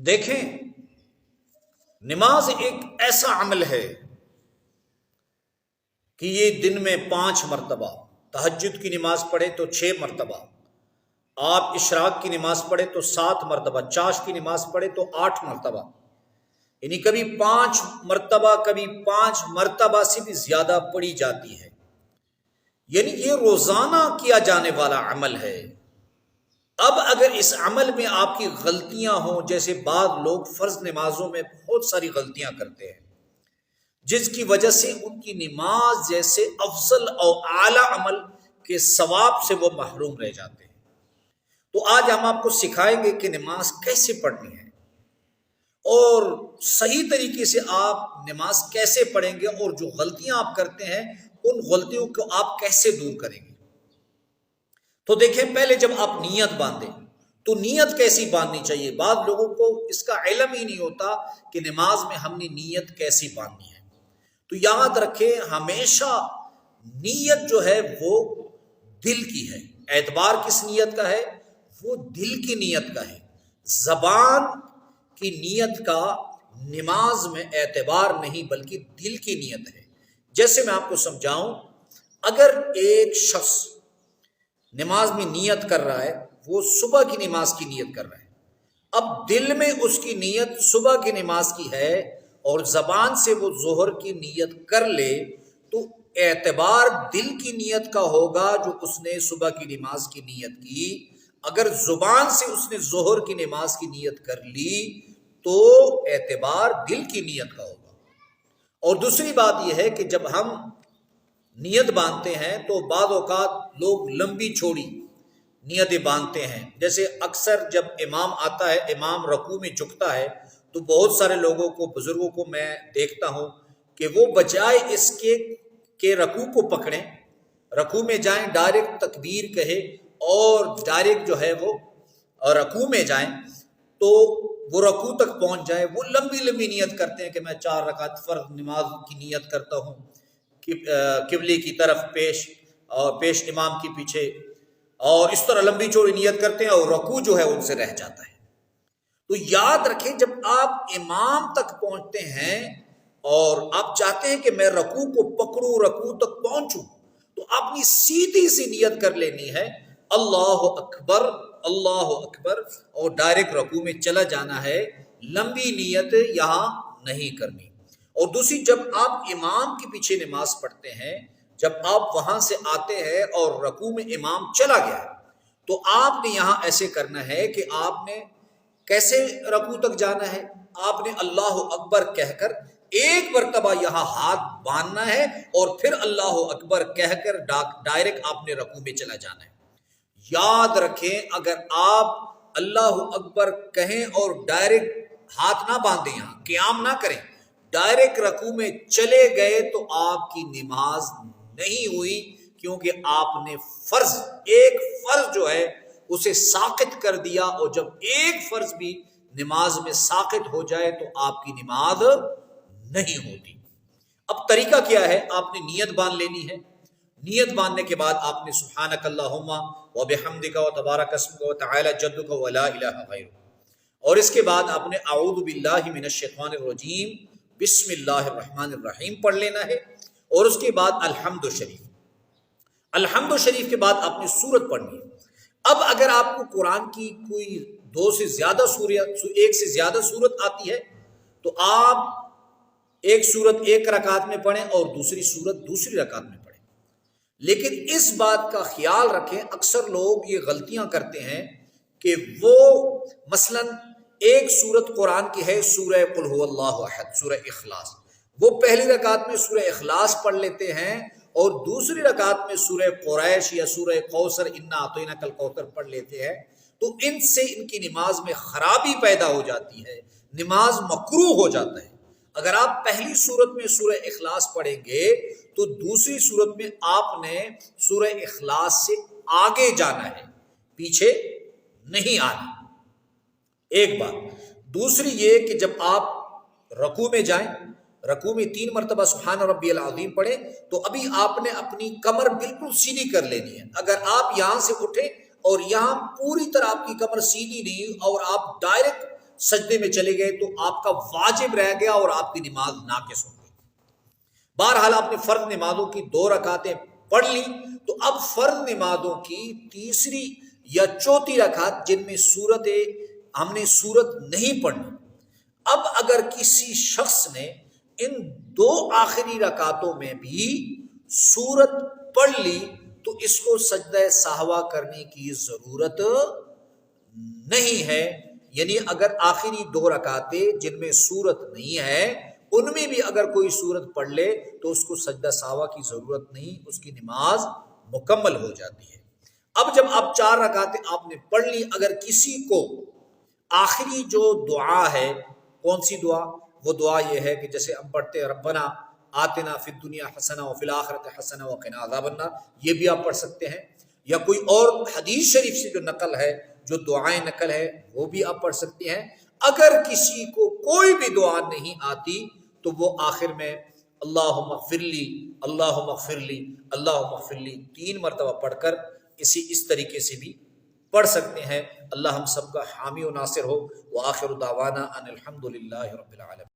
دیکھیں، نماز ایک ایسا عمل ہے کہ یہ دن میں 5 مرتبہ تہجد کی نماز پڑھے تو 6 مرتبہ، آپ اشراق کی نماز پڑھے تو 7 مرتبہ، چاش کی نماز پڑھے تو 8 مرتبہ، یعنی کبھی 5 مرتبہ کبھی 5 مرتبہ سے بھی زیادہ پڑھی جاتی ہے، یعنی یہ روزانہ کیا جانے والا عمل ہے۔ اب اگر اس عمل میں آپ کی غلطیاں ہوں، جیسے بعض لوگ فرض نمازوں میں بہت ساری غلطیاں کرتے ہیں جس کی وجہ سے ان کی نماز جیسے افضل اور اعلیٰ عمل کے ثواب سے وہ محروم رہ جاتے ہیں، تو آج ہم آپ کو سکھائیں گے کہ نماز کیسے پڑھنی ہے اور صحیح طریقے سے آپ نماز کیسے پڑھیں گے، اور جو غلطیاں آپ کرتے ہیں ان غلطیوں کو آپ کیسے دور کریں گے۔ تو دیکھیں، پہلے جب آپ نیت باندھیں تو نیت کیسی باندھنی چاہیے۔ بعض لوگوں کو اس کا علم ہی نہیں ہوتا کہ نماز میں ہم نے نیت کیسی باندھنی ہے۔ تو یاد رکھیں، ہمیشہ نیت جو ہے وہ دل کی ہے۔ اعتبار کس نیت کا ہے؟ وہ دل کی نیت کا ہے۔ زبان کی نیت کا نماز میں اعتبار نہیں بلکہ دل کی نیت ہے۔ جیسے میں آپ کو سمجھاؤں، اگر ایک شخص نماز میں نیت کر رہا ہے، وہ صبح کی نماز کی نیت کر رہا ہے، اب دل میں اس کی نیت صبح کی نماز کی ہے اور زبان سے وہ ظہر کی نیت کر لے تو اعتبار دل کی نیت کا ہوگا جو اس نے صبح کی نماز کی نیت کی۔ اگر زبان سے اس نے ظہر کی نماز کی نیت کر لی تو اعتبار دل کی نیت کا ہوگا۔ اور دوسری بات یہ ہے کہ جب ہم نیت باندھتے ہیں تو بعض اوقات لوگ لمبی چوڑی نیتیں باندھتے ہیں۔ جیسے اکثر جب امام آتا ہے، امام رکوع میں جھکتا ہے، تو بہت سارے لوگوں کو، بزرگوں کو میں دیکھتا ہوں کہ وہ بجائے اس کے کہ رکوع کو پکڑیں، رکوع میں جائیں، ڈائریکٹ تکبیر کہے اور ڈائریکٹ جو ہے وہ رکوع میں جائیں تو وہ رکوع تک پہنچ جائیں، وہ لمبی لمبی نیت کرتے ہیں کہ میں 4 رکعت فرض نماز کی نیت کرتا ہوں، قبلے کی طرف پیش امام کے پیچھے، اور اس طرح لمبی چوڑی نیت کرتے ہیں اور رکوع جو ہے ان سے رہ جاتا ہے۔ تو یاد رکھیں، جب آپ امام تک پہنچتے ہیں اور آپ چاہتے ہیں کہ میں رکوع کو پکڑوں، رکوع تک پہنچوں، تو آپ نے سیدھی سی نیت کر لینی ہے، اللہ اکبر اللہ اکبر، اور ڈائریکٹ رکوع میں چلا جانا ہے، لمبی نیت یہاں نہیں کرنی۔ اور دوسری، جب آپ امام کے پیچھے نماز پڑھتے ہیں، جب آپ وہاں سے آتے ہیں اور رکوع میں امام چلا گیا تو آپ نے یہاں ایسے کرنا ہے کہ آپ نے کیسے رکوع تک جانا ہے، آپ نے اللہ اکبر کہہ کر ایک مرتبہ یہاں ہاتھ باندھنا ہے اور پھر اللہ اکبر کہہ کر ڈائریکٹ آپ نے رکوع میں چلا جانا ہے۔ یاد رکھیں، اگر آپ اللہ اکبر کہیں اور ڈائریکٹ ہاتھ نہ باندھیں، یہاں قیام نہ کریں، ڈائریکٹ رکوع میں چلے گئے تو آپ کی نماز نہیں ہوئی، کیونکہ آپ نے ایک فرض جو ہے اسے ساقط کر دیا، اور جب ایک فرض بھی نماز میں ساقط ہو جائے تو آپ کی نماز نہیں ہوتی۔ اب طریقہ کیا ہے؟ آپ نے نیت باندھ لینی ہے۔ نیت باندھنے کے بعد آپ نے سبحانک اللہم و بحمدک و تبارک اسمک و تعالی جدک و لا الہ غیرک، اور اس کے بعد آپ نے اعوذ باللہ من الشیطان الرجیم بسم اللہ الرحمن الرحیم پڑھ لینا ہے، اور اس کے بعد الحمد شریف، الحمد شریف کے بعد آپ نے سورت پڑھنی ہے۔ اب اگر آپ کو قرآن کی کوئی ایک سے زیادہ سورت آتی ہے تو آپ ایک سورت ایک رکعت میں پڑھیں اور دوسری سورت دوسری رکعت میں پڑھیں، لیکن اس بات کا خیال رکھیں، اکثر لوگ یہ غلطیاں کرتے ہیں کہ وہ مثلاً ایک سورت قرآن کی ہے سورہ قل هو اللہ احد، سورہ اخلاص، وہ پہلی رکعت میں سورہ اخلاص پڑھ لیتے ہیں اور دوسری رکعت میں سورہ قریش یا سورہ کوثر انا اعطیناک الکوثر پڑھ لیتے ہیں، تو ان سے ان کی نماز میں خرابی پیدا ہو جاتی ہے، نماز مکروہ ہو جاتا ہے۔ اگر آپ پہلی سورت میں سورہ اخلاص پڑھیں گے تو دوسری سورت میں آپ نے سورہ اخلاص سے آگے جانا ہے، پیچھے نہیں آنا، ایک بات۔ دوسری یہ کہ جب آپ رکوع میں جائیں، رکوع میں 3 مرتبہ سبحان ربی العظیم پڑھیں تو ابھی آپ نے اپنی کمر بالکل سیدھی کر لینی ہے۔ اگر آپ یہاں سے اٹھیں اور یہاں پوری طرح آپ کی کمر سیدھی نہیں اور آپ ڈائریکٹ سجدے میں چلے گئے تو آپ کا واجب رہ گیا اور آپ کی نماز ناقص ہو گئی۔ بہرحال آپ نے فرض نمازوں کی 2 رکعتیں پڑھ لی، تو اب فرض نمازوں کی تیسری یا چوتھی رکعت جن میں ہم نے سورت نہیں پڑھنی، اب اگر کسی شخص نے ان 2 آخری رکعتوں میں بھی سورت پڑھ لی تو اس کو سجدہ سہوا کرنے کی ضرورت نہیں ہے۔ یعنی اگر آخری 2 رکعتیں جن میں سورت نہیں ہے ان میں بھی اگر کوئی سورت پڑھ لے تو اس کو سجدہ سہوا کی ضرورت نہیں، اس کی نماز مکمل ہو جاتی ہے۔ اب جب آپ 4 رکعتیں آپ نے پڑھ لی، اگر کسی کو آخری جو دعا ہے، کون سی دعا؟ وہ دعا یہ ہے کہ جیسے ہم پڑھتے ہیں ربنا آتنا فی الدنیا حسنہ وفی الآخرۃ حسنہ وقنا عذاب النار، یہ بھی آپ پڑھ سکتے ہیں، یا کوئی اور حدیث شریف سے جو نقل ہے، جو دعائیں نقل ہے وہ بھی آپ پڑھ سکتے ہیں۔ اگر کسی کو کوئی بھی دعا نہیں آتی تو وہ آخر میں اللہم اغفر لی، اللہم اغفر لی، اللہم اغفر لی 3 مرتبہ پڑھ کر اس طریقے سے بھی پڑھ سکتے ہیں۔ اللہ ہم سب کا حامی و ناصر ہو۔ وآخر دعوانا ان الحمد للہ رب العالمین۔